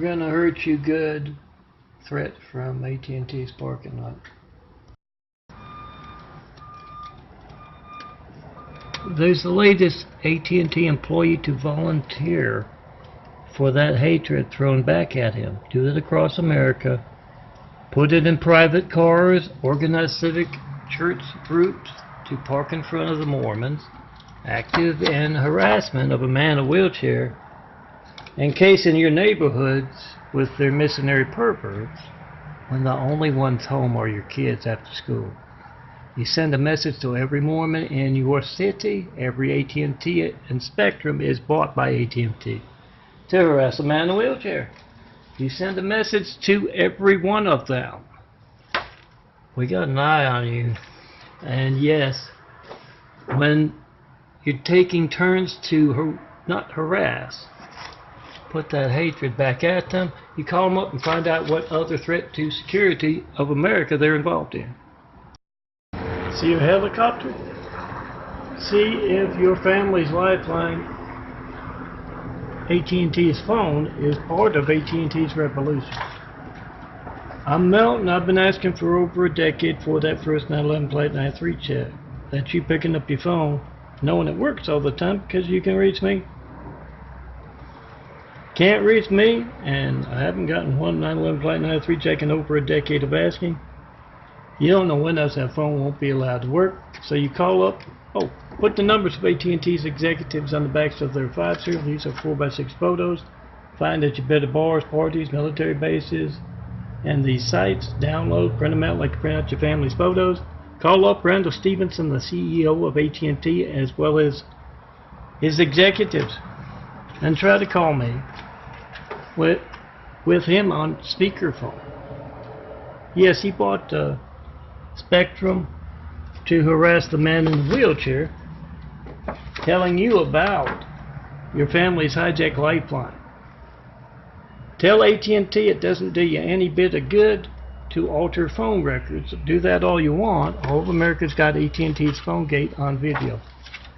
We're gonna hurt you good. Threat from AT&T's parking lot. There's the latest AT&T employee to volunteer for that hatred thrown back at him. Do it across America. Put it in private cars, organize civic church groups to park in front of the Mormons. Active in harassment of a man in a wheelchair. In case in your neighborhoods with their missionary perverts, when the only ones home are your kids after school. You send a message to every Mormon in your city. Every AT&T and Spectrum is bought by AT&T to harass a man in a wheelchair. You send a message to every one of them. We got an eye on you. And yes, when you're taking turns to not harass, put that hatred back at them, you call them up and find out what other threat to security of America they're involved in. See a helicopter? See if your family's lifeline, AT&T's phone, is part of AT&T's revolution. I'm Melton. I've been asking for over a decade for that first 911 plate 93 check. That's you picking up your phone, knowing it works all the time because you can reach me. Can't reach me, and I haven't gotten one 911 plate 93 check in over a decade of asking. You don't know when else that phone won't be allowed to work, so you call up. Oh, put the numbers of AT&T's executives on the backs of their 5-0. These are 4x6 photos. Find at your better bars, parties, military bases, and these sites. Download, print them out like you print out your family's photos. Call up Randall Stevenson, the CEO of AT&T, as well as his executives, and try to call me with him on speakerphone. Yes, he bought Spectrum to harass the man in the wheelchair, telling you about your family's hijacked lifeline. Tell AT&T it doesn't do you any bit of good to alter phone records. Do that all you want. All of America's got AT&T's PHONEGATE on video.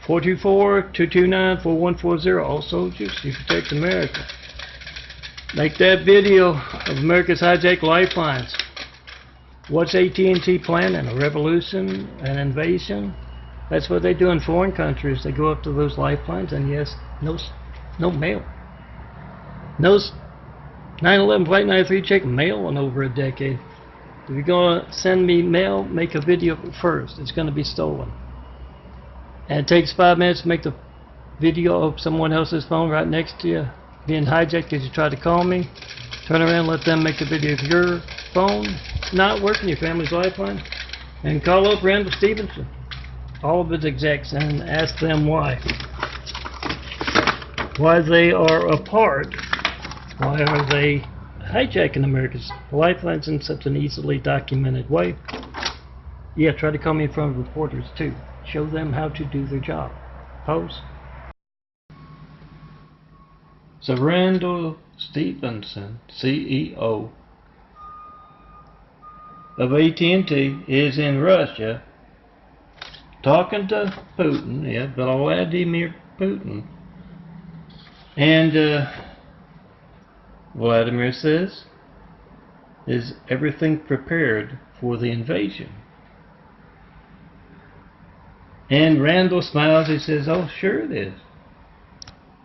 424-229-4140. All soldiers, you protect America. Make that video of America's hijacked lifelines. What's AT&T planning? A revolution? An invasion? That's what they do in foreign countries. They go up to those lifelines, and yes, no mail. No 911 Flight 93 check mail in over a decade. If you're going to send me mail, make a video first. It's going to be stolen. And it takes 5 minutes to make the video of someone else's phone right next to you being hijacked because you try to call me. Turn around, let them make a video of your phone not working, your family's lifeline, and call up Randall Stevenson, all of his execs, and ask them why they are apart. Why are they hijacking America's lifelines in such an easily documented way? Yeah, try to call me in front of reporters too. Show them how to do their job. Pose. So Randall Stevenson, CEO of AT&T, is in Russia talking to Putin, Vladimir Putin. And Vladimir says, is everything prepared for the invasion? And Randall smiles. He says, oh, sure it is.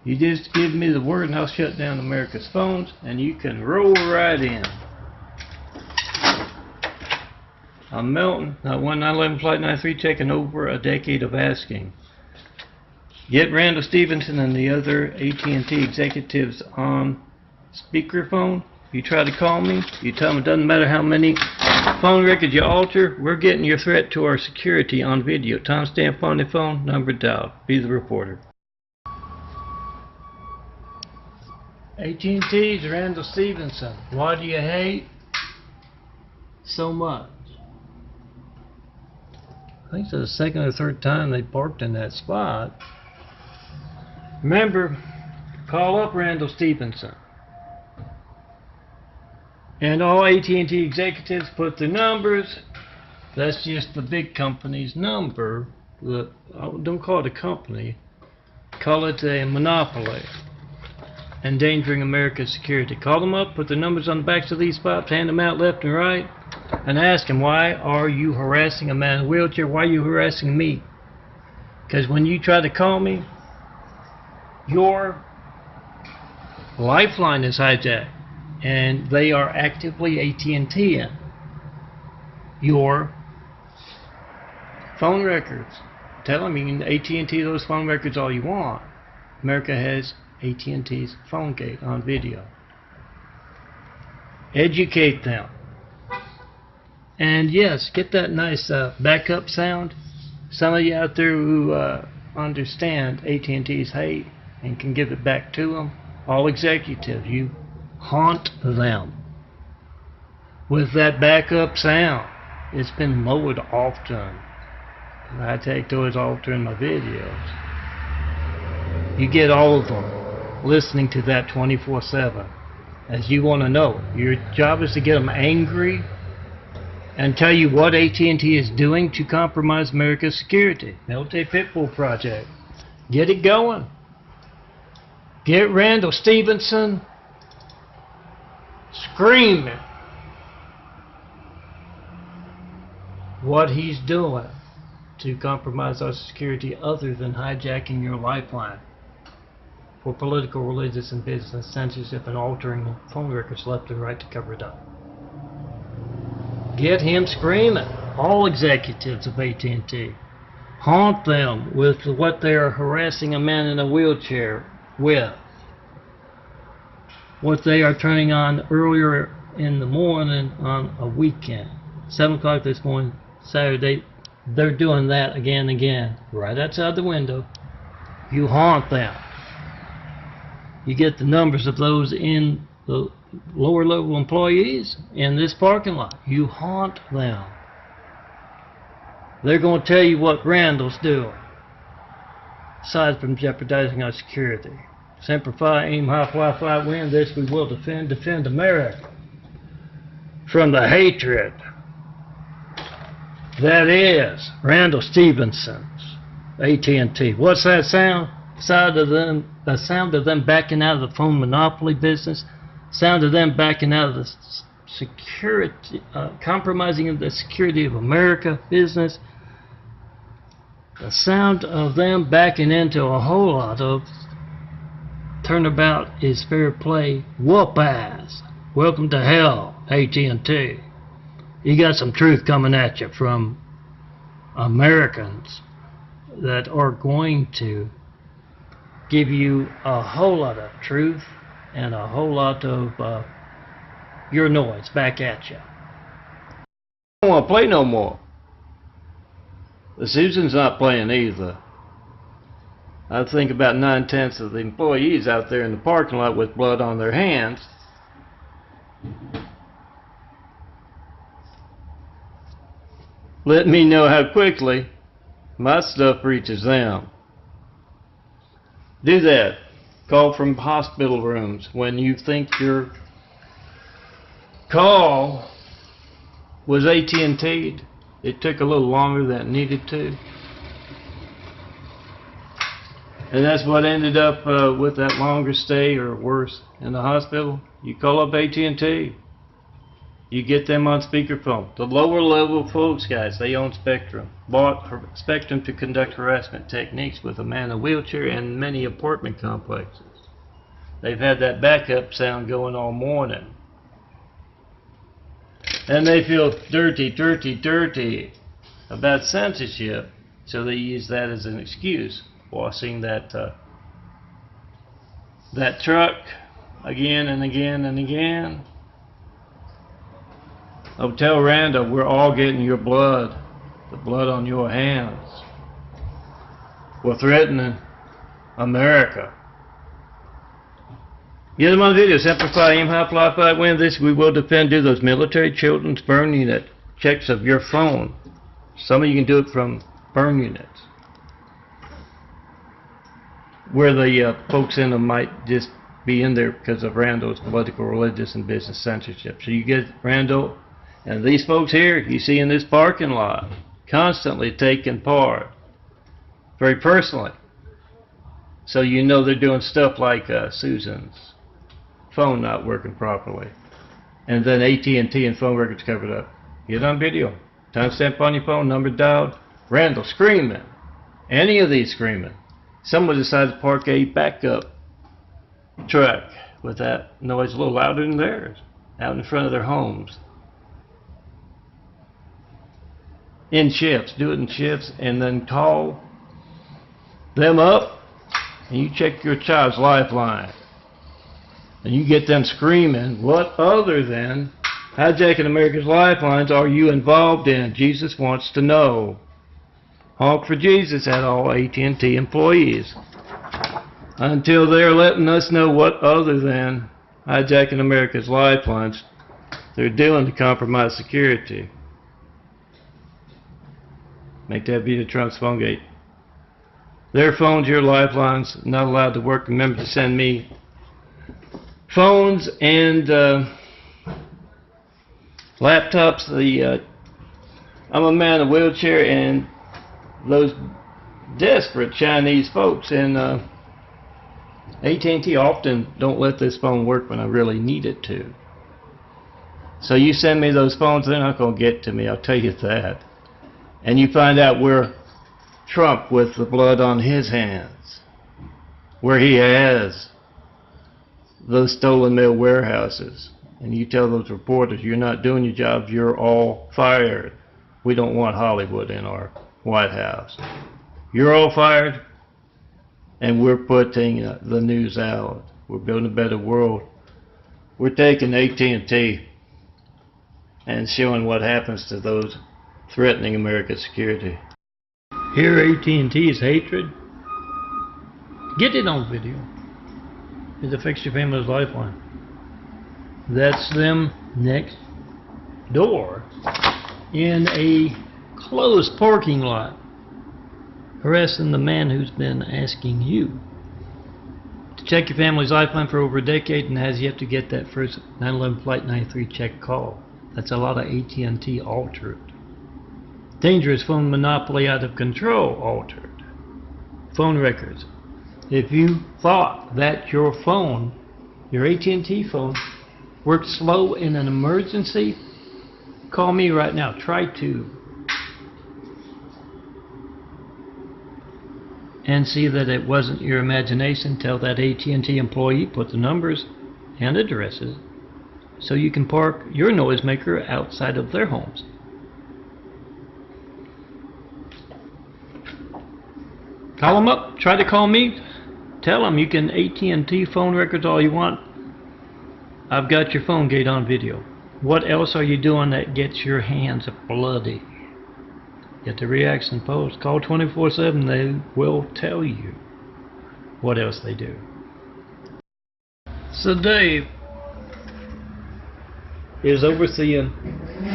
You just give me the word and I'll shut down America's phones and you can roll right in. I'm Melton. Not one 911 Flight 93 checking over a decade of asking. Get Randall Stevenson and the other AT&T executives on speakerphone. You try to call me, you tell them it doesn't matter how many phone records you alter, we're getting your threat to our security on video. Timestamp on the phone, number dialed. Be the reporter. AT&T's Randall Stevenson. Why do you hate so much? I think it's the second or third time they parked in that spot. Remember, call up Randall Stevenson. And all AT&T executives put their numbers. That's just the big company's number. Don't call it a company. Call it a monopoly. endangering America's security. Call them up, put the numbers on the backs of these pops, hand them out left and right, and ask them, why are you harassing a man in a wheelchair? Why are you harassing me? Because when you try to call me, your lifeline is hijacked, and they are actively AT&T in your phone records. Tell them you can AT&T those phone records all you want. America has AT&T's PHONEGATE on video. Educate them. And yes, get that nice backup sound. Some of you out there who understand AT&T's hate and can give it back to them, all executives, you haunt them with that backup sound. It's been lowered often. I take those often in my videos. You get all of them listening to that 24/7. As you want to know, your job is to get them angry and tell you what AT&T is doing to compromise America's security. Military Pitbull Project. Get it going. Get Randall Stevenson screaming what he's doing to compromise our security other than hijacking your lifeline for political, religious, and business censorship and altering phone records left and right to cover it up. Get him screaming. All executives of AT&T. Haunt them with what they are harassing a man in a wheelchair with. What they are turning on earlier in the morning on a weekend. 7 o'clock this morning, Saturday, they're doing that again and again. Right outside the window. You haunt them. You get the numbers of those in the lower level employees in this parking lot. You haunt them. They're going to tell you what Randall's doing, aside from jeopardizing our security. Semper Fi, aim high, fly, fly, win. This we will defend, defend America from the hatred that is Randall Stevenson's AT&T. What's that sound? The sound of them backing out of the phone monopoly business, sound of them backing out of the security, compromising of the security of America business, the sound of them backing into a whole lot of turnabout is fair play, whoop ass, welcome to hell, AT&T. You got some truth coming at you from Americans that are going to give you a whole lot of truth and a whole lot of your noise back at you. I don't want to play no more. The Susan's not playing either. I think about 9/10 of the employees out there in the parking lot with blood on their hands. Let me know how quickly my stuff reaches them. Do that. Call from hospital rooms when you think your call was AT&T'd. It took a little longer than it needed to. And that's what ended up with that longer stay or worse in the hospital. You call up AT&T. You get them on speakerphone. The lower level folks, guys, they own Spectrum. Bought Spectrum to conduct harassment techniques with a man in a wheelchair and many apartment complexes. They've had that backup sound going all morning. And they feel dirty, dirty, dirty about censorship, so they use that as an excuse. Washing that that truck again and again and again. Oh, tell Randall we're all getting your blood, the blood on your hands. We're threatening America. Get them on video. Semper Fi, aim high, fly, fly, win. This we will defend. Do those military children's burn unit checks of your phone. Some of you can do it from burn units, where the folks in them might just be in there because of Randall's political, religious, and business censorship. So you get Randall and these folks here you see in this parking lot constantly taking part, very personally, So you know they're doing stuff like Susan's phone not working properly. And then AT&T and phone records covered up. Get on video. Timestamp on your phone, number dialed. Randall screaming. Any of these screaming. Someone decided to park a backup truck with that noise a little louder than theirs out in front of their homes. In shifts. Do it in shifts and then call them up and you check your child's lifeline. And you get them screaming, what other than hijacking America's lifelines are you involved in? Jesus wants to know. Honk for Jesus at all AT&T employees. Until they're letting us know what other than hijacking America's lifelines they're doing to compromise security. Make that be the Trump's PhoneGate. Their phones, your lifelines, not allowed to work. Remember to send me phones and laptops. I'm a man in a wheelchair, and those desperate Chinese folks in AT&T often don't let this phone work when I really need it to. So you send me those phones, they're not going to get to me, I'll tell you that. And you find out where Trump with the blood on his hands, where he has those stolen mail warehouses, and you tell those reporters you're not doing your job, you're all fired. We don't want Hollywood in our White House. You're all fired, and we're putting the news out. We're building a better world. We're taking AT&T and showing what happens to those threatening America's security. Hear AT&T's hatred? Get it on video. It affects your family's lifeline. That's them next door in a closed parking lot harassing the man who's been asking you to check your family's lifeline for over a decade and has yet to get that first 9/11 Flight 93 check call. That's a lot of AT&T altered. Dangerous phone monopoly out of control altered. Phone records. If you thought that your phone, your AT&T phone, worked slow in an emergency, call me right now. Try to. And see that it wasn't your imagination. Tell that AT&T employee, put the numbers and addresses so you can park your noisemaker outside of their homes. Call them up. Try to call me. Tell them you can AT&T phone records all you want. I've got your PhoneGate on video. What else are you doing that gets your hands bloody? Get the reaction post. Call 24/7. They will tell you what else they do. So Dave is overseeing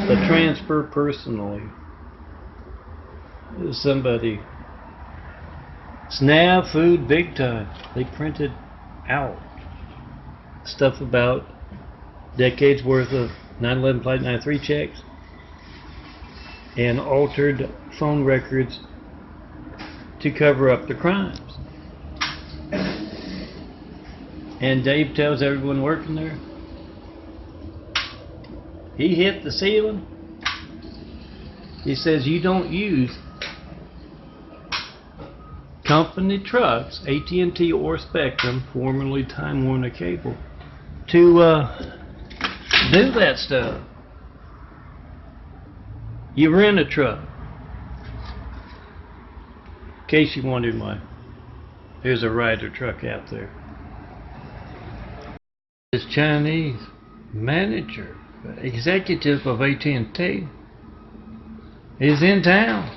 the transfer personally. Somebody snap food big time. They printed out stuff about decades worth of 9/11 Flight 93 checks and altered phone records to cover up the crimes. And Dave tells everyone working there he hit the ceiling. He says you don't use company trucks, AT&T or Spectrum, formerly Time Warner Cable, to do that stuff. You rent a truck. In case you wondered why, there's a Ryder truck out there. This Chinese manager, executive of AT&T, is in town.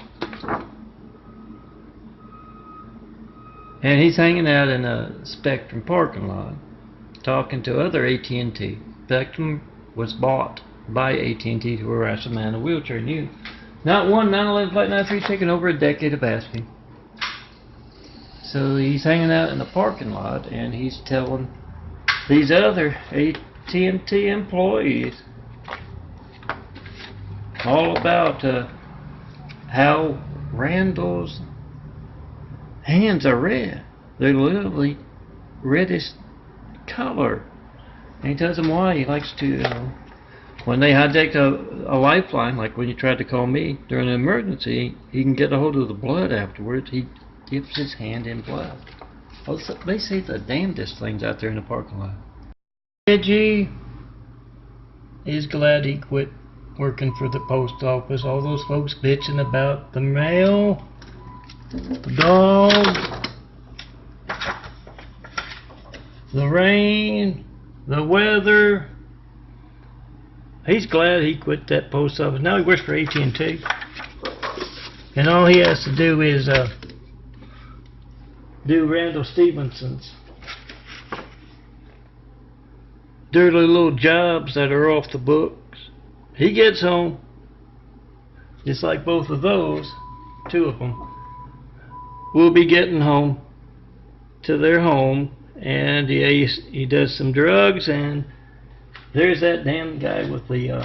And he's hanging out in a Spectrum parking lot talking to other AT&T. Spectrum was bought by AT&T to harass a man in a wheelchair. And you, not one 9/11 Flight 93 taken over a decade of asking. So he's hanging out in the parking lot and he's telling these other AT&T employees all about how Randall's hands are red. They're literally reddish color. And he tells them why. He likes to, when they hijack a lifeline, like when you tried to call me during an emergency, he can get a hold of the blood afterwards. He dips his hand in blood. Oh, so they say the damnedest things out there in the parking lot. Reggie is glad he quit working for the post office. All those folks bitching about the mail, the dog, the rain, the weather. He's glad he quit that post office. Now he works for AT&T. And all he has to do is do Randall Stevenson's dirty little jobs that are off the books. He gets home, just like both of those, two of them, will be getting home to their home, and he does some drugs, and there's that damn guy with the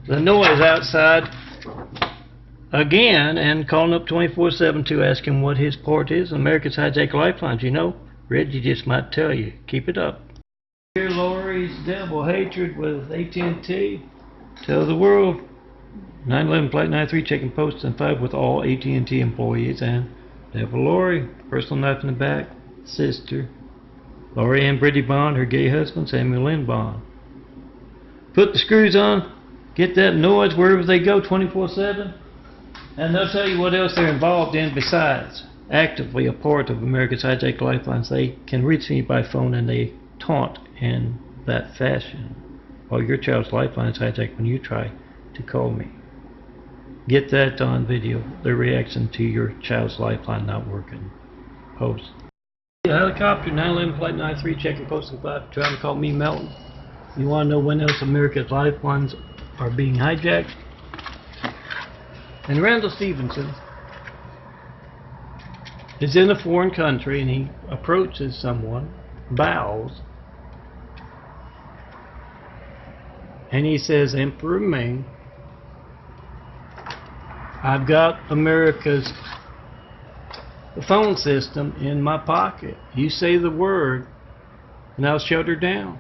noise outside again, and calling up 24/7 to ask him what his part is. America's hijack lifelines. You know, Reggie just might tell you. Keep it up. Hear Lori's devil hatred with AT&T. Tell the world. 9/11 Flight 93 checking posts and 5 with all AT&T employees, and Devil Lori, personal knife in the back, sister. Lori Ann Brady Bond, her gay husband, Samuel Lynn Bond. Put the screws on, get that noise wherever they go 24/7, and they'll tell you what else they're involved in besides actively a part of America's hijacked lifelines. They can reach me by phone, and they taunt in that fashion. While your child's lifeline is hijacked when you try to call me. Get that on video, their reaction to your child's lifeline not working. Post. Helicopter 9/11 Flight 93 checking post and 5 trying to call me Melton. You want to know when else America's lifelines are being hijacked? And Randall Stevenson is in a foreign country, and he approaches someone, bows, and he says, Emperor Ming, I've got America's phone system in my pocket. You say the word, and I'll shut her down.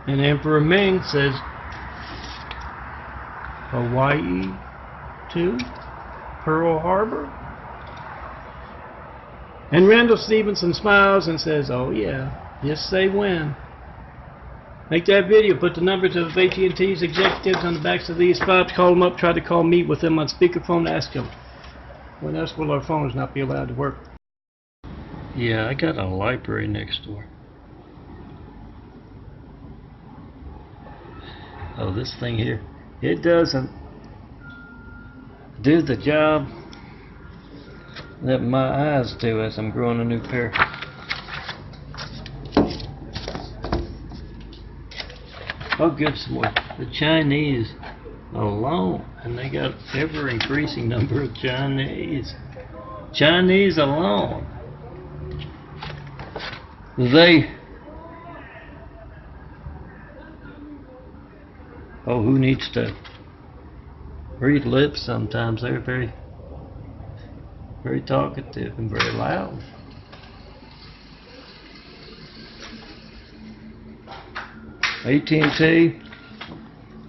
And Emperor Ming says, Hawaii to Pearl Harbor? And Randall Stevenson smiles and says, oh yeah, just say when. Make that video, put the numbers of AT&T's executives on the backs of these spots, call them up, try to call me with them on speakerphone, ask them, when else will our phones not be allowed to work? Yeah, I got a library next door. Oh, this thing here, it doesn't do the job that my eyes do as I'm growing a new pair. Oh, good boy. The Chinese alone, and they got ever increasing number of Chinese alone. Who needs to read lips sometimes? They're very, very talkative and very loud. AT&T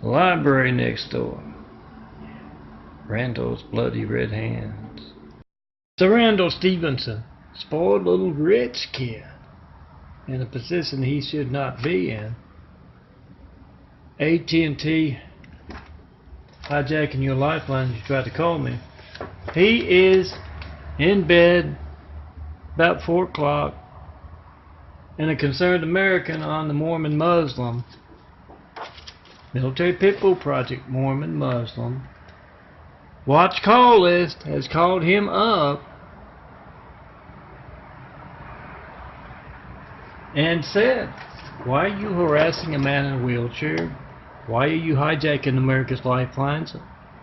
library next door. Randall's bloody red hands. So Randall Stevenson, spoiled little rich kid, in a position he should not be in. AT&T hijacking your lifeline if you try to call me. He is in bed about 4 o'clock, and a concerned American on the Mormon Muslim, Military Pit Bull Project Mormon Muslim, watch call list has called him up and said, why are you harassing a man in a wheelchair? Why are you hijacking America's lifelines?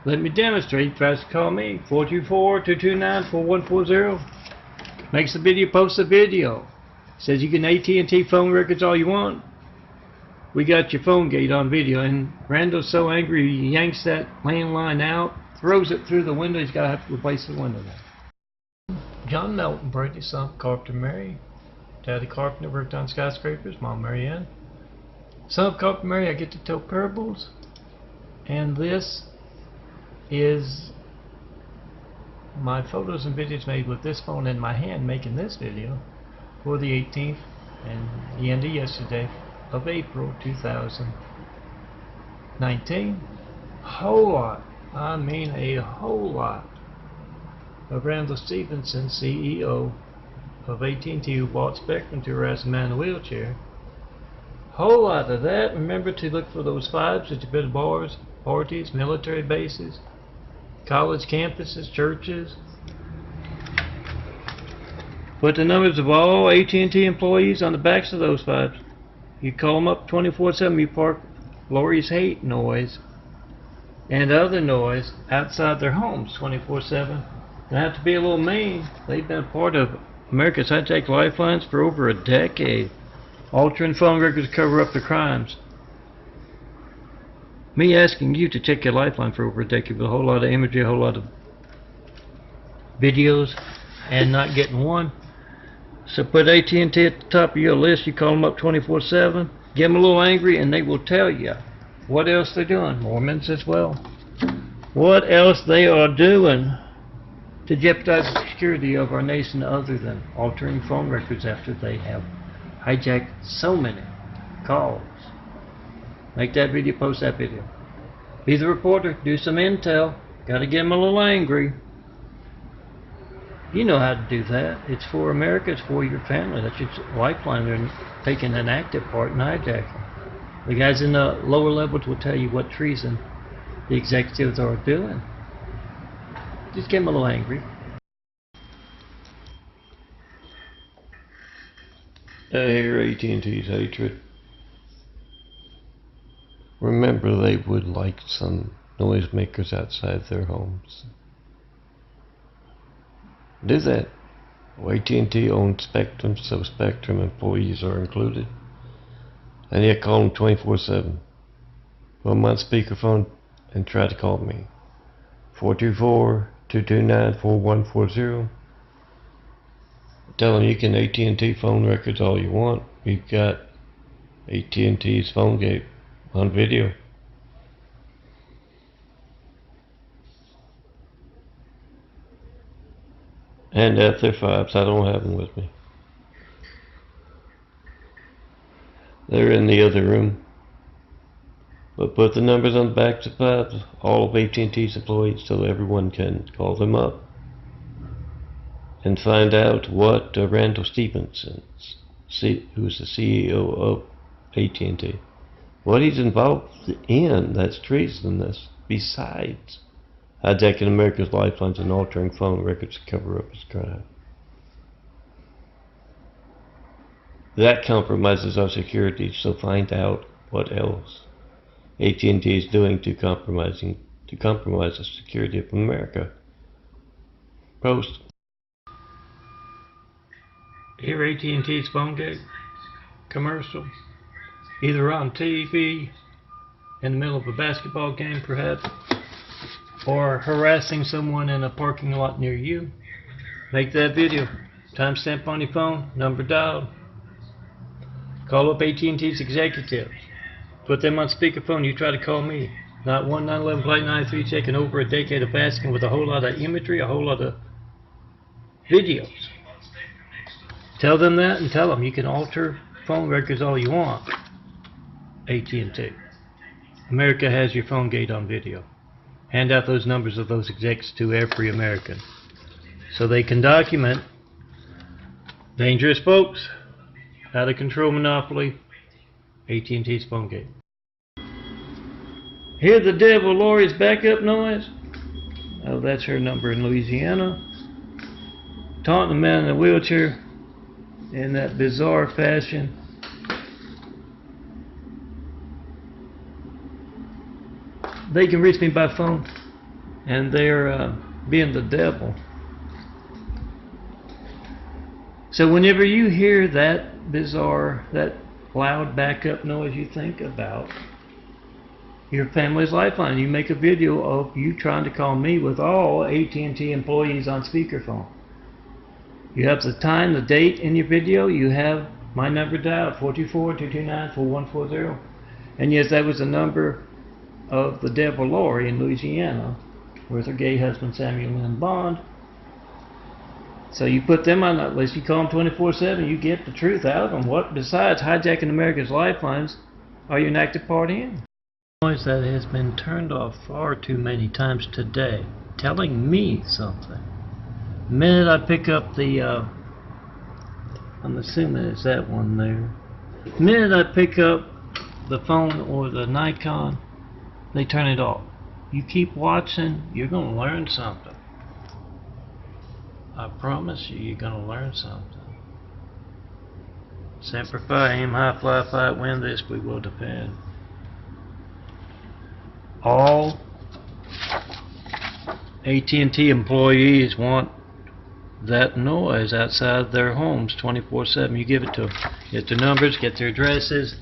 Let me demonstrate. He tries to call me. 424-229-4140. Makes the video, posts the video. Says you can AT&T phone records all you want. We got your PHONEGATE on video. And Randall's so angry he yanks that landline out, throws it through the window. He's got to have to replace the window now. John Melton, Brady, son of Carpenter Mary. Daddy Carpenter worked on skyscrapers, Mom Mary Ann. Son of Carpenter Mary, I get to tell parables. And this is my photos and videos made with this phone in my hand making this video for the 18th and the end of yesterday of April 2019. Whole lot, I mean a whole lot, of Randall Stevenson, CEO of AT&T, who bought Spectrum to harass a man in a wheelchair. Whole lot of that. Remember to look for those fives at your bit of bars, parties, military bases, college campuses, churches. Put the numbers of all AT&T employees on the backs of those fives. You call them up 24/7. You park Lori's hate noise and other noise outside their homes 24/7. They have to be a little mean. They've been a part of America's hijacked lifelines for over a decade, altering phone records to cover up their crimes. Me asking you to check your lifeline for over a decade with a whole lot of imagery, a whole lot of videos, and not getting one. So put AT&T at the top of your list. You call them up 24/7. Get them a little angry, and they will tell you what else they're doing. Mormons as well. What else they are doing to jeopardize the security of our nation other than altering phone records after they have hijacked so many calls. Make that video, post that video. Be the reporter, do some intel. Gotta get them a little angry. You know how to do that. It's for America, it's for your family. That's your lifeline. They're taking an active part in hijacking. The guys in the lower levels will tell you what treason the executives are doing. Just get them a little angry. Here, AT&T's hatred. Remember, they would like some noisemakers outside their homes. Do that. Well, AT&T owns Spectrum, so Spectrum employees are included. And yet call them 24/7. Put them on speakerphone and try to call me. 424-229-4140. Tell them you can AT&T phone records all you want. We've got AT&T's PHONEGATE on video. And at their fives, I don't have them with me. They're in the other room. But put the numbers on the backs of fives, all of AT&T's employees, so everyone can call them up and find out what Randall Stevenson, who's the CEO of AT&T, what he's involved in that's treasonous, besides hijacking America's lifelines and altering phone records to cover up his crime. That compromises our security, so find out what else AT&T is doing to compromise the security of America. Post. Here, AT&T's PHONEGATE commercial, either on TV in the middle of a basketball game perhaps, or harassing someone in a parking lot near you. Make that video. Timestamp on your phone, number dialed. Call up AT&T's executives. Put them on speakerphone. You try to call me. Not 1911 Flight 93 checking over a decade of asking with a whole lot of imagery, a whole lot of videos. Tell them that and tell them you can alter phone records all you want. AT&T. America has your PHONEGATE on video. Hand out those numbers of those execs to every American so they can document dangerous folks, out of control monopoly, AT&T's PHONEGATE. Hear the devil Lori's backup noise? Oh, that's her number in Louisiana. Taunting a man in a wheelchair in that bizarre fashion. They can reach me by phone, and they're being the devil. So whenever you hear that bizarre, that loud backup noise, you think about your family's lifeline. You make a video of you trying to call me with all AT&T employees on speakerphone. You have the time, the date in your video. You have my number dialed, 424-229-4140. And yes, that was the number of the Deborah Laurie in Louisiana with her gay husband Samuel Lynn Bond. So you put them on that list, you call them 24/7, you get the truth out of them. What besides hijacking America's lifelines are you an active party in? Noise that has been turned off far too many times today, telling me something. The minute I pick up the, I'm assuming it's that one there. The minute I pick up the phone or the Nikon, they turn it off. You keep watching, you're going to learn something. I promise you, you're going to learn something. Semper Fi, aim high, fly, fight, win this, we will defend. All AT&T employees want that noise outside their homes 24/7. You give it to them. Get their numbers, get their addresses.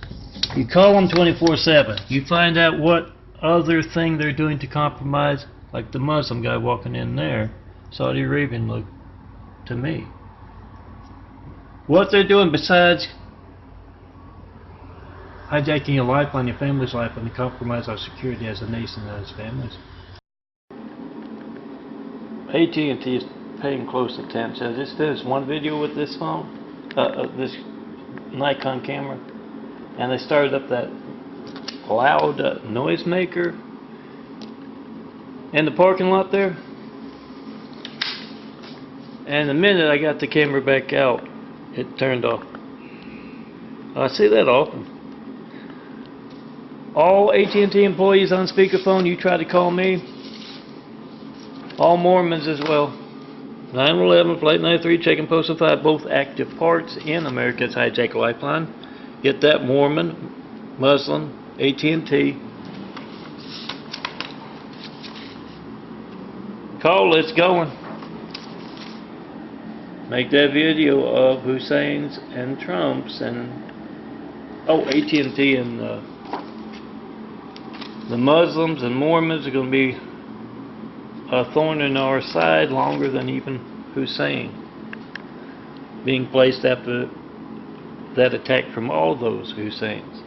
You call them 24/7. You find out what other thing they're doing to compromise, like the Muslim guy walking in there. Saudi Arabian look to me. What they're doing besides hijacking your lifeline, your family's lifeline, to compromise our security as a nation and as families. AT&T is paying close attention. I just finished one video with this phone, this Nikon camera, and they started up that loud noisemaker in the parking lot there. And the minute I got the camera back out, it turned off. I see that often. All AT&T employees on speakerphone, you try to call me. All Mormons as well. 911, Flight 93, checking Postal 5, both active parts in America's hijack lifeline. Get that Mormon, Muslim, AT&T. Call, it's going. Make that video of Hussein's and Trump's and AT&T and the Muslims and Mormons are going to be a thorn in our side longer than even Hussein being placed after that attack from all those Husseins.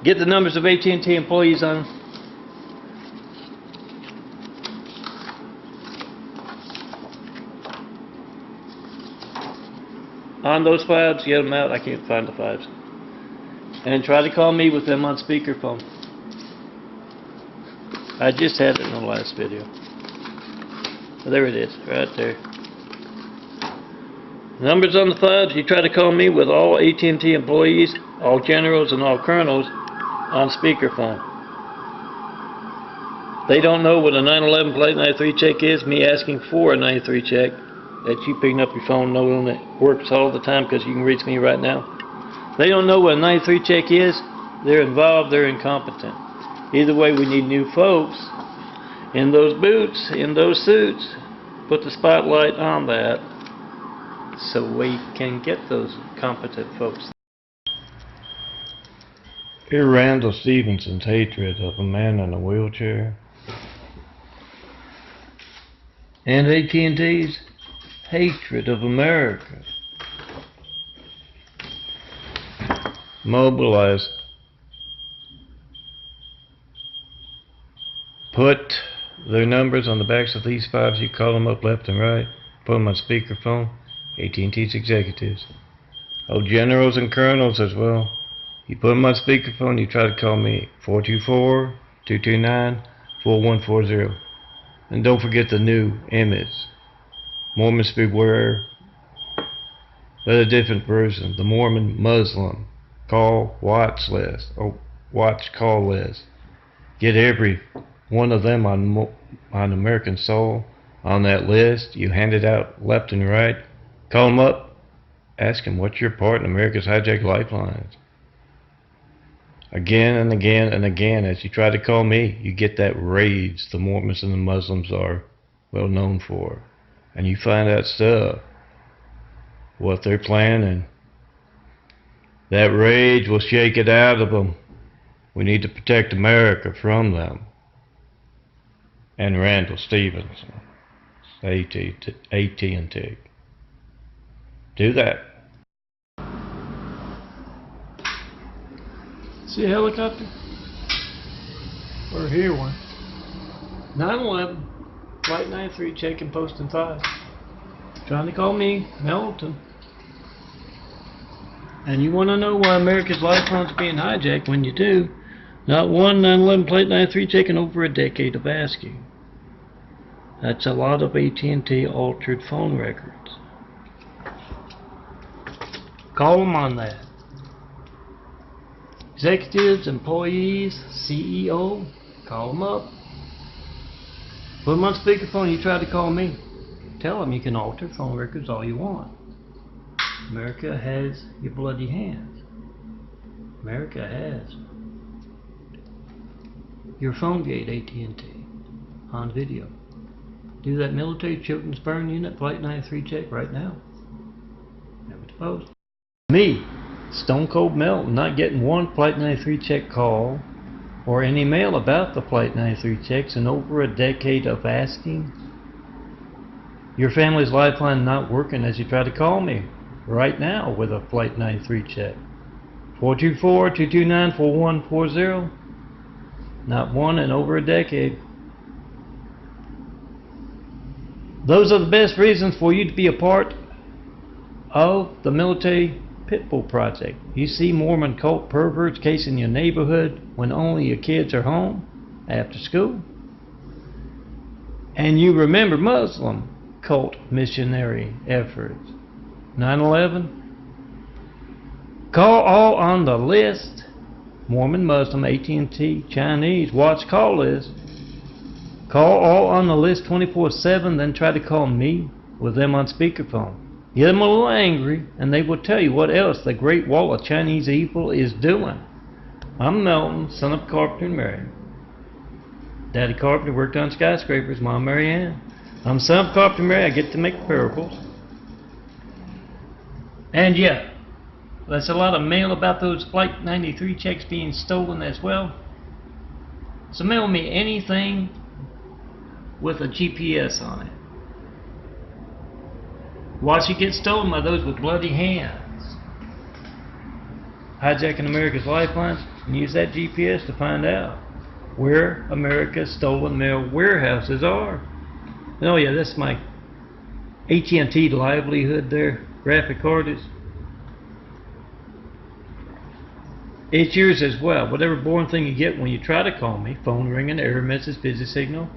Get the numbers of AT&T employees on those fives, get them out. I can't find the fives. And try to call me with them on speakerphone. I just had it in the last video. There it is, right there. Numbers on the fives, you try to call me with all AT&T employees, all generals and all colonels on speakerphone. They don't know what a 911 Flight 93 check is, me asking for a 93 check, that you picking up your phone knowing it works all the time because you can reach me right now. They don't know what a 93 check is, they're involved, they're incompetent. Either way, we need new folks in those boots, in those suits. Put the spotlight on that so we can get those competent folks. Hear Randall Stevenson's hatred of a man in a wheelchair. And AT&T's hatred of America. Mobilize. Put their numbers on the backs of these fives. You call them up left and right. Put them on speakerphone. AT&T's executives. Generals and colonels as well. You put them on speakerphone. You try to call me 424-229-4140. And don't forget the new image. Mormons beware. But a different version. The Mormon Muslim call watch list. Watch call list. Get every one of them on American soil on that list. You hand it out left and right. Call them up. Ask them what's your part in America's hijacked lifelines. Again and again and again, as you try to call me, you get that rage the Mormons and the Muslims are well known for. And you find out stuff, what they're planning. That rage will shake it out of them. We need to protect America from them. And Randall Stevenson. AT&T. Do that. See a helicopter? Or hear one? 911, Flight 93, checking posting 5. Trying to call me, Melton. And you want to know why America's lifelines are being hijacked when you do? Not one 911 Flight 93 taking over a decade of asking. That's a lot of AT&T altered phone records. Call them on that. Executives, employees, CEO, call them up. Put them on speakerphone. You try to call me. Tell them you can alter phone records all you want. America has your bloody hands. America has your PHONEGATE AT&T on video. Do that military children's burn unit Flight 93 check right now. Never to post. Me, Stone Cold Melton, not getting one Flight 93 check call or any mail about the Flight 93 checks in over a decade of asking. Your family's lifeline not working as you try to call me right now with a Flight 93 check. 424-229-4140. Not one in over a decade. Those are the best reasons for you to be a part of the military Pitbull Project. You see Mormon cult perverts casing your neighborhood when only your kids are home after school. And you remember Muslim cult missionary efforts. 9/11. Call all on the list. Mormon, Muslim, AT&T, Chinese, watch call list. Call all on the list 24/7, then try to call me with them on speakerphone. Get them a little angry, and they will tell you what else the Great Wall of Chinese evil is doing. I'm Melton, son of Carpenter and Mary. Daddy Carpenter worked on skyscrapers, Mom Mary Ann. I'm son of Carpenter and Mary, I get to make parables. And yeah, there's a lot of mail about those Flight 93 checks being stolen as well. So mail me anything with a GPS on it. Watch it get stolen by those with bloody hands. Hijacking America's lifelines, and use that GPS to find out where America's stolen mail warehouses are. And oh yeah, that's my AT&T livelihood there, graphic artist. It's yours as well. Whatever boring thing you get when you try to call me, phone ringing, error message, busy signal.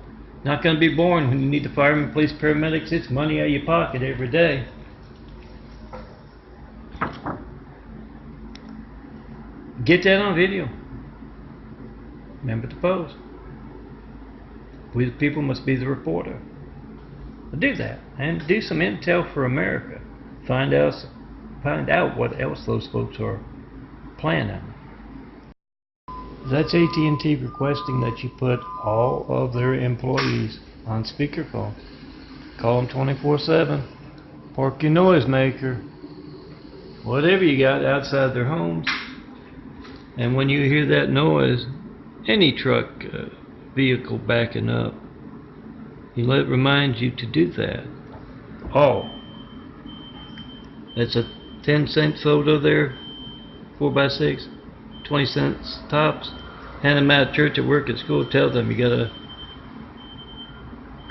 Not going to be boring when you need the firemen, police, paramedics. It's money out of your pocket every day. Get that on video. Remember to post. We the people must be the reporter. Do that and do some intel for America. Find out what else those folks are planning. That's AT&T requesting that you put all of their employees on speakerphone. Call them 24/7. Park your noisemaker. Whatever you got outside their homes. And when you hear that noise, any truck, vehicle backing up, you let it remind you to do that. Oh, that's a 10-cent photo there, 4x6. 20 cents tops. Hand them out at church, at work, at school. Tell them you gotta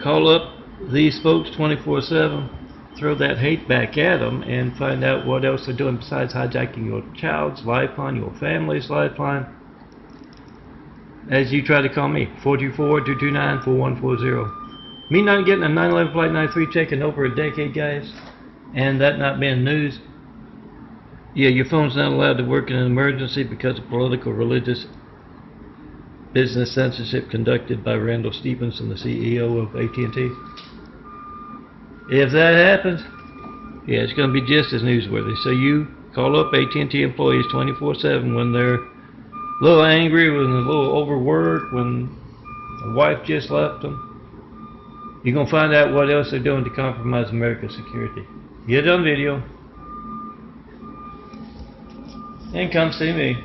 call up these folks 24/7, throw that hate back at them, and find out what else they're doing besides hijacking your child's lifeline, your family's lifeline. As you try to call me, 424-229-4140. Me not getting a 9/11 Flight 93 check in over a decade, guys, and that not being news. Yeah, your phone's not allowed to work in an emergency because of political, religious, business censorship conducted by Randall Stephenson, the CEO of AT&T. If that happens, yeah, it's going to be just as newsworthy. So you call up AT&T employees 24/7 when they're a little angry, when they're a little overworked, when the wife just left them. You're going to find out what else they're doing to compromise America's security. Get it on video. And come see me.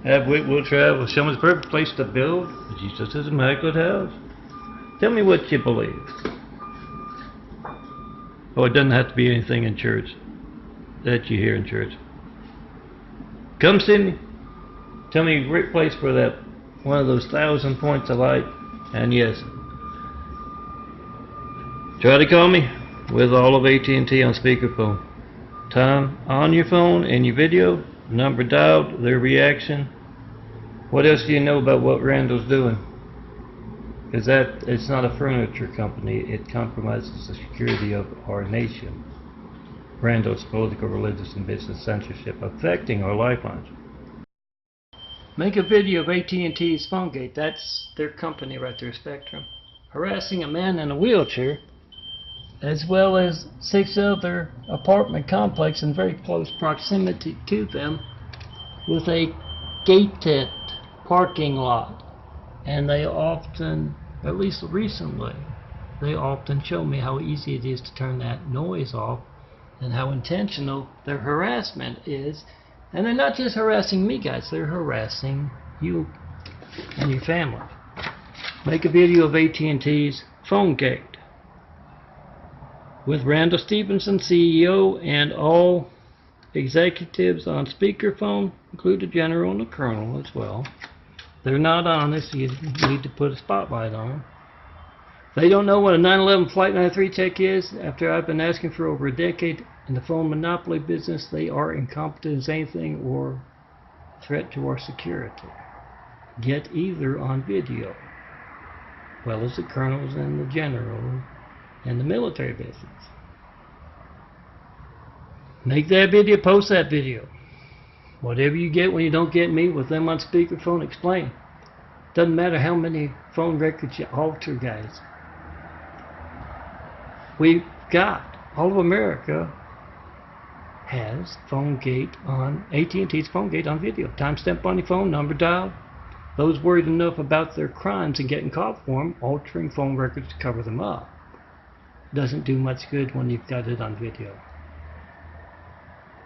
Have wit, will travel. Show me the perfect place to build. Jesus is a immaculate house. Tell me what you believe. Oh, it doesn't have to be anything in church that you hear in church. Come see me. Tell me a great place for that one of those 1,000 points of light. And yes, try to call me with all of AT&T on speakerphone. Time on your phone and your video, number dialed, their reaction. What else do you know about what Randall's doing? Because it's not a furniture company, it compromises the security of our nation. Randall's political, religious, and business censorship affecting our lifelines. Make a video of AT&T's PHONEGATE, that's their company right there, Spectrum, harassing a man in a wheelchair, as well as 6 other apartment complexes in very close proximity to them with a gated parking lot. And they often, at least recently, they often show me how easy it is to turn that noise off and how intentional their harassment is. And they're not just harassing me, guys, they're harassing you and your family. Make a video of AT&T's PHONEGATE with Randall Stephenson, CEO, and all executives on speakerphone, include the general and the colonel as well. They're not honest, you need to put a spotlight on them. They don't know what a 9/11 Flight 93 check is. After I've been asking for over a decade in the phone monopoly business, they are incompetent as anything or threat to our security. Get either on video, well as the colonels and the generals and the military business. Make that video, post that video. Whatever you get when you don't get me with them on speakerphone, explain. Doesn't matter how many phone records you alter, guys. We've got, all of America has PHONEGATE on, AT&T's PHONEGATE on video. Timestamp on your phone, number dialed. Those worried enough about their crimes and getting caught for them, altering phone records to cover them up. Doesn't do much good when you've got it on video.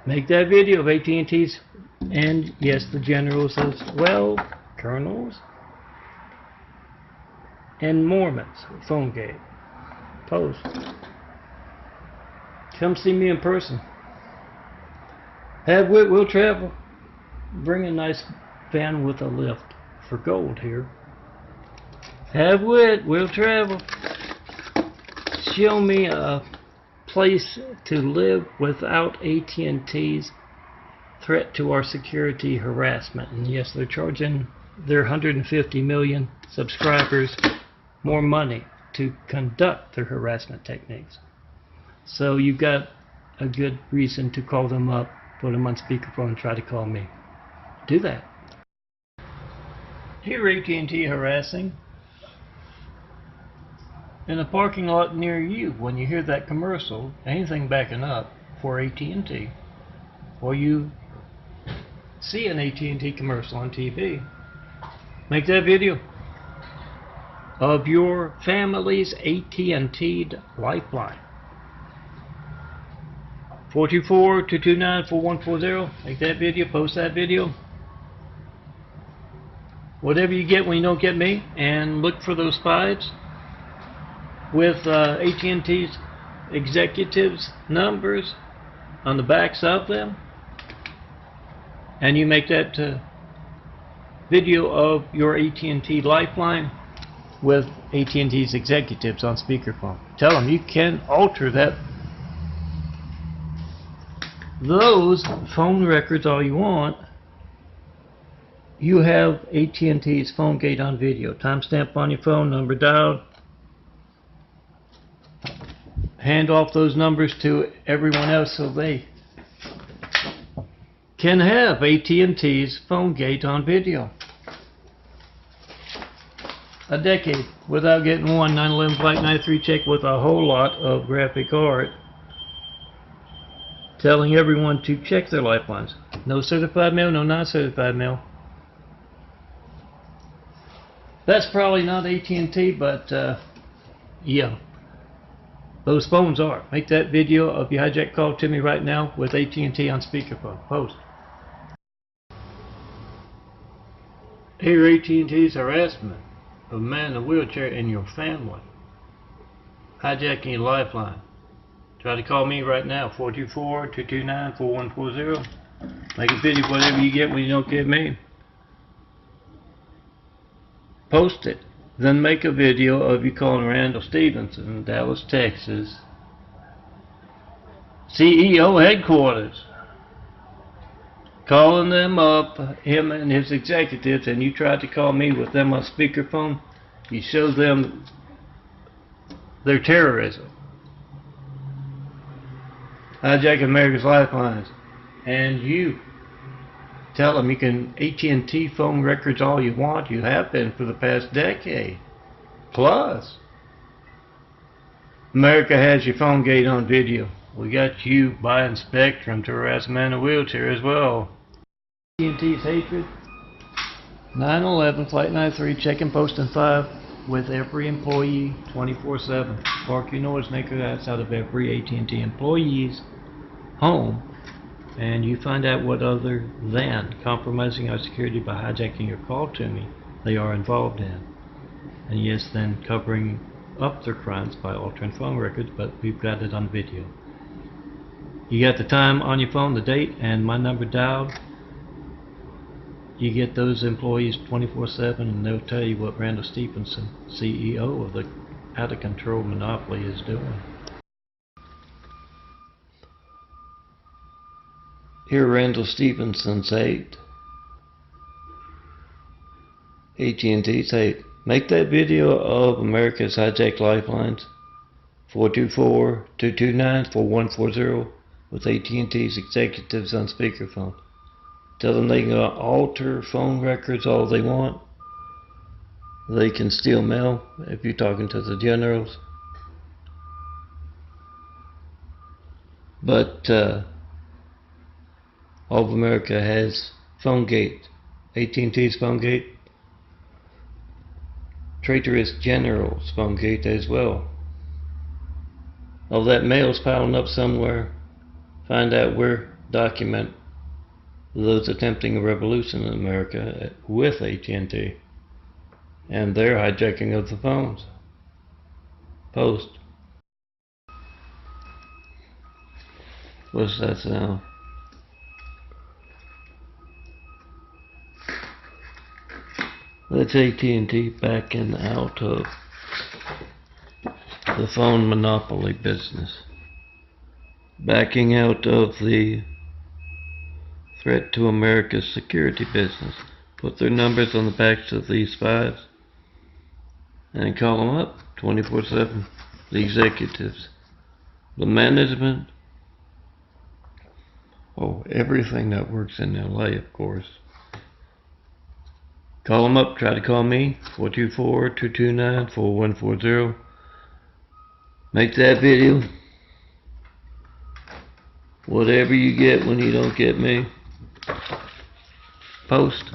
Make that video of AT&T's, and yes, the generals as well, colonels, and Mormons, PHONEGATE. Post. Come see me in person. Have wit, will travel. Bring a nice van with a lift for gold here. Have wit, will travel. Show me a place to live without AT&T's threat to our security harassment. And yes, they're charging their 150 million subscribers more money to conduct their harassment techniques. So you've got a good reason to call them up, put them on speakerphone, and try to call me. Do that. Here AT&T harassing in a parking lot near you. When you hear that commercial, anything backing up for AT&T, or you see an AT&T commercial on TV, make that video of your family's AT&T lifeline. 424-229-4140. Make that video, post that video. Whatever you get when you don't get me, and look for those spies with AT&T's executives' numbers on the backs of them, and you make that video of your AT&T lifeline with AT&T's executives on speakerphone. Tell them you can alter those phone records all you want. You have AT&T's PHONEGATE on video. Timestamp on your phone, number dialed. Hand off those numbers to everyone else so they can have AT&T's PHONEGATE on video. A decade without getting one 9/11 Flight 93 check with a whole lot of graphic art telling everyone to check their lifelines. No certified mail, no non-certified mail. That's probably not AT&T, but yeah, those phones are. Make that video of your hijack call to me right now with AT&T on speakerphone. Post. Here AT&T's harassment of a man in a wheelchair in your family, hijacking your lifeline. Try to call me right now, 424-229-4140. Make a video whatever you get when you don't get me. Post it. Then make a video of you calling Randall Stevenson in Dallas, Texas, CEO headquarters. Calling them up, him and his executives, and you tried to call me with them on speakerphone. You show them their terrorism. Hijack America's lifelines. And you tell them you can AT&T phone records all you want. You have been for the past decade. Plus, America has your PHONEGATE on video. We got you buying Spectrum to harass a man in a wheelchair as well. AT&T's hatred. 9/11, Flight 93, check-in post and 5 with every employee 24/7. Spark your noisemaker, that's out of every AT&T employee's home, and you find out what other than compromising our security by hijacking your call to me they are involved in. And yes, then covering up their crimes by altering phone records, but we've got it on video. You got the time on your phone, the date, and my number dialed. You get those employees 24/7, and they'll tell you what Randall Stevenson, CEO of the out-of-control monopoly, is doing. Here Randall Stevenson's hate. AT&T's hate. Make that video of America's hijacked lifelines. 424-229-4140 with AT&T's executives on speakerphone. Tell them they can alter phone records all they want. They can steal mail if you're talking to the generals. But all of America has PHONEGATE. AT&T's PHONEGATE. Traitorous generals PHONEGATE as well. All that mail's piling up somewhere. Find out where. Document those attempting a revolution in America with AT&T and their hijacking of the phones. Post. What's that sound? That's AT&T backing out of the phone monopoly business. Backing out of the threat to America's security business. Put their numbers on the backs of these fives and call them up 24/7. The executives, the management, everything that works in LA, of course. Call them up. Try to call me 424-229-4140. Make that video. Whatever you get when you don't get me. Post.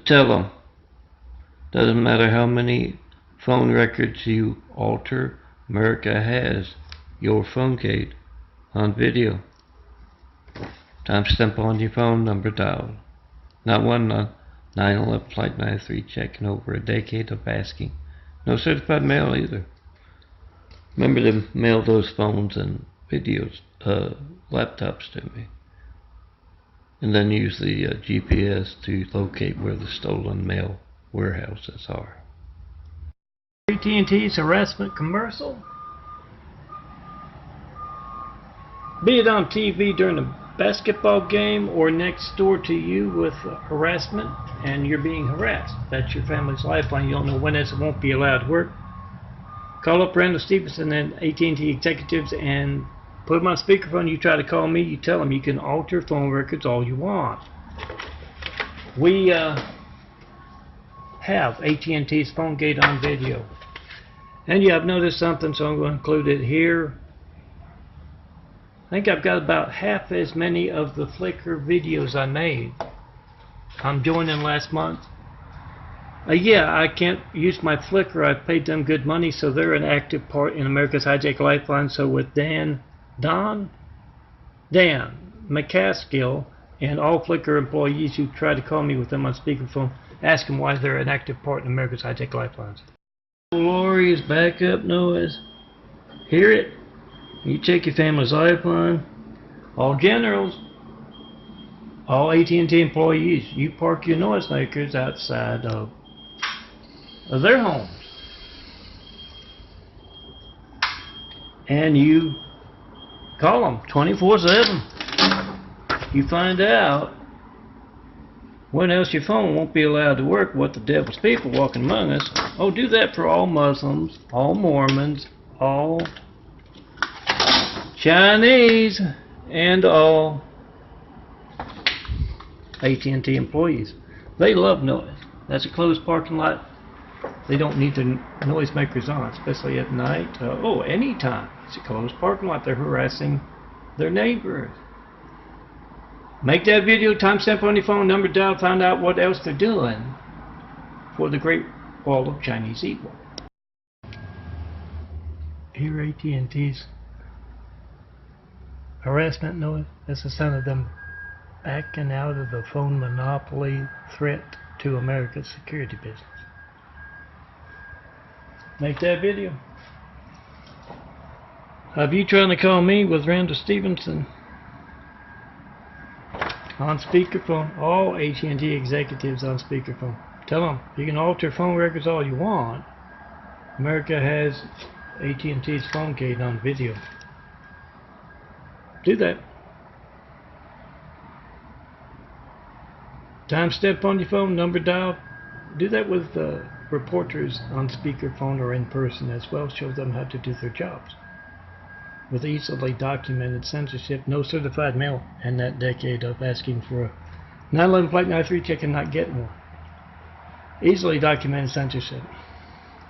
Tell them. Doesn't matter how many phone records you alter, America has your PHONEGATE on video. Timestamp on your phone, number dialed. Not one, not 9/11 Flight 93, checking over a decade of asking. No certified mail either. Remember to mail those phones and videos, laptops to me. And then use the GPS to locate where the stolen mail warehouses are. AT&T's harassment commercial? Be it on TV during a basketball game or next door to you with harassment and you're being harassed. That's your family's lifeline. You don't know when it won't be allowed to work. Call up Randall Stevenson and AT&T executives and put them on speakerphone. You try to call me, you tell them you can alter phone records all you want. We have AT&T's PHONEGATE on video. And yeah, I've noticed something, so I'm going to include it here. I think I've got about half as many of the Flickr videos I made. I'm joining last month. Yeah, I can't use my Flickr. I've paid them good money, so they're an active part in America's Hijack Lifeline. So with Dan McCaskill, and all Flickr employees who try to call me with them on speakerphone, Ask them why they're an active part in America's high-tech lifelines. Glorious backup noise. Hear it? You check your family's lifeline. All generals, all AT&T employees, you park your noisemakers outside of their homes. And you call them 24/7. You find out when else your phone won't be allowed to work, what the devil's people walking among us. Oh, do that for all Muslims, all Mormons, all Chinese, and all AT&T employees. They love noise. That's a closed parking lot. They don't need the noisemakers on, especially at night. Anytime. It's a closed parking lot. They're harassing their neighbors. Make that video, timestamp on your phone, number dial, find out what else they're doing for the great wall of Chinese evil. Hear AT&T's harassment noise? That's the sound of them backing out of the phone monopoly threat to America's security business. Make that video. Have you trying to call me with Randall Stevenson on speakerphone? All AT&T executives on speakerphone. Tell them you can alter phone records all you want. America has AT&T's PHONEGATE on video. Do that. Timestamp on your phone, number dial. Do that with reporters on speakerphone or in person as well. Show them how to do their jobs. With easily documented censorship, no certified mail in that decade of asking for a 911 Flight 93 check and not getting one. Easily documented censorship.